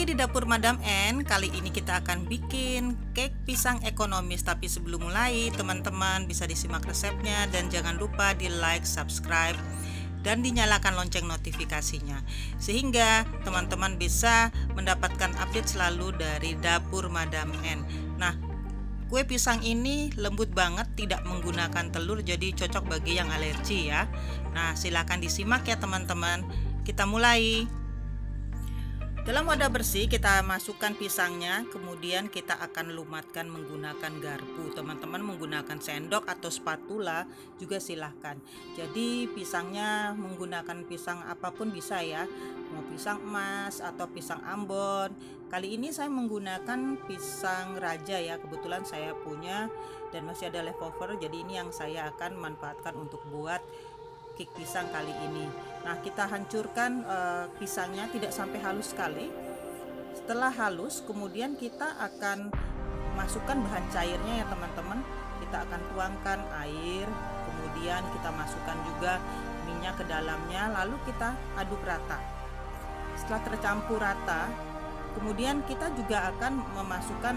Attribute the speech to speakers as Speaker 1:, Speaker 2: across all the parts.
Speaker 1: Kembali di dapur Madam N. Kali ini kita akan bikin cake pisang ekonomis. Tapi sebelum mulai, teman-teman bisa disimak resepnya dan jangan lupa di like, subscribe, dan dinyalakan lonceng notifikasinya sehingga teman-teman bisa mendapatkan update selalu dari dapur Madam N. Nah, kue pisang ini lembut banget, tidak menggunakan telur, jadi cocok bagi yang alergi ya. Nah, silakan disimak ya teman-teman. Kita mulai. Dalam wadah bersih kita masukkan pisangnya, kemudian kita akan lumatkan menggunakan garpu. Teman-teman menggunakan sendok atau spatula juga silahkan. Jadi pisangnya menggunakan pisang apapun bisa ya, mau pisang emas atau pisang Ambon. Kali ini saya menggunakan pisang raja ya, kebetulan saya punya dan masih ada leftover. Jadi ini yang saya akan manfaatkan untuk buat cake pisang kali ini. Nah, kita hancurkan pisangnya tidak sampai halus sekali. Setelah halus, kemudian kita akan masukkan bahan cairnya ya teman-teman. Kita akan tuangkan air, kemudian kita masukkan juga minyak ke dalamnya, lalu kita aduk rata. Setelah tercampur rata, kemudian kita juga akan memasukkan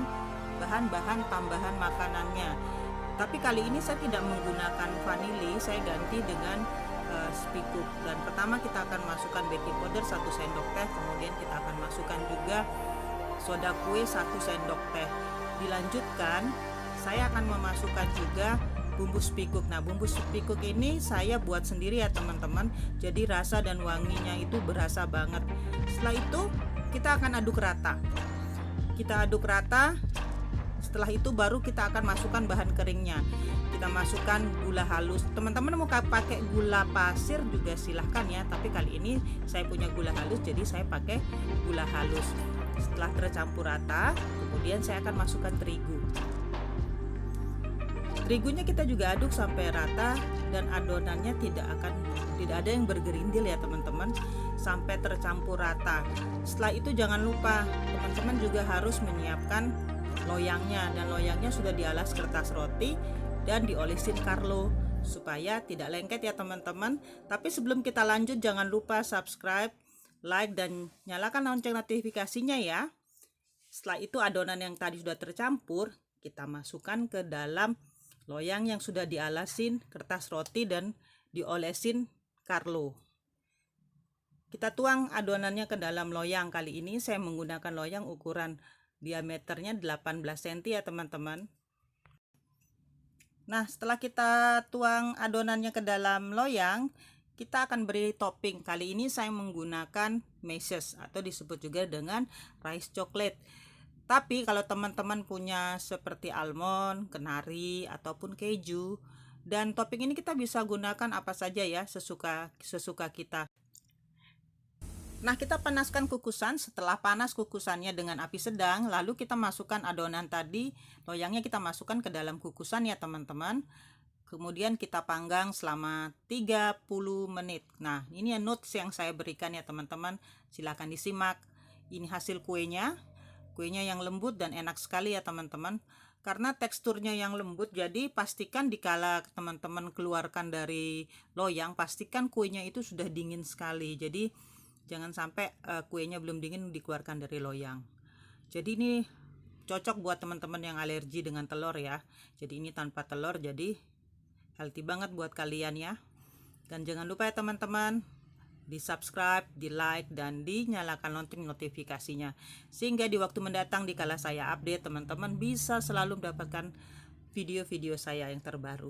Speaker 1: bahan-bahan tambahan makanannya. Tapi kali ini saya tidak menggunakan vanili, saya ganti dengan spikuk. Dan pertama kita akan masukkan baking powder 1 sendok teh, kemudian kita akan masukkan juga soda kue 1 sendok teh. Dilanjutkan saya akan memasukkan juga bumbu spikuk. Nah, bumbu spikuk ini saya buat sendiri ya teman-teman, jadi rasa dan wanginya itu berasa banget. Setelah itu kita akan aduk rata. Kita aduk rata. Setelah itu baru kita akan masukkan bahan keringnya. Kita masukkan gula halus. Teman-teman mau pakai gula pasir juga silahkan ya, tapi kali ini saya punya gula halus jadi saya pakai gula halus. Setelah tercampur rata, kemudian saya akan masukkan terigu. Terigunya kita juga aduk sampai rata dan adonannya tidak ada yang bergerindil ya teman-teman, sampai tercampur rata. Setelah itu jangan lupa teman-teman juga harus menyiapkan loyangnya, dan loyangnya sudah dialas kertas roti dan diolesin Carlo supaya tidak lengket ya teman-teman. Tapi sebelum kita lanjut jangan lupa subscribe, like, dan nyalakan lonceng notifikasinya ya. Setelah itu adonan yang tadi sudah tercampur kita masukkan ke dalam loyang yang sudah dialasin kertas roti dan diolesin Carlo. Kita tuang adonannya ke dalam loyang. Kali ini saya menggunakan loyang ukuran diameternya 18 cm ya teman-teman. Nah, setelah kita tuang adonannya ke dalam loyang, kita akan beri topping. Kali ini saya menggunakan meses atau disebut juga dengan rice chocolate. Tapi kalau teman-teman punya seperti almond, kenari, ataupun keju, dan topping ini kita bisa gunakan apa saja ya, sesuka kita. Nah, kita panaskan kukusan. Setelah panas kukusannya dengan api sedang, lalu kita masukkan adonan tadi, loyangnya kita masukkan ke dalam kukusan ya teman-teman. Kemudian kita panggang selama 30 menit. Nah, ini ya notes yang saya berikan ya teman-teman. Silahkan disimak. Ini hasil kuenya. Kuenya yang lembut dan enak sekali ya teman-teman. Karena teksturnya yang lembut, jadi pastikan dikala teman-teman keluarkan dari loyang, pastikan kuenya itu sudah dingin sekali. Jadi jangan sampai kuenya belum dingin dikeluarkan dari loyang. Jadi ini cocok buat teman-teman yang alergi dengan telur ya. Jadi ini tanpa telur, jadi healthy banget buat kalian ya. Dan jangan lupa ya teman-teman, di subscribe, di like, dan dinyalakan lonceng notifikasinya sehingga di waktu mendatang dikala saya update, teman-teman bisa selalu mendapatkan video-video saya yang terbaru.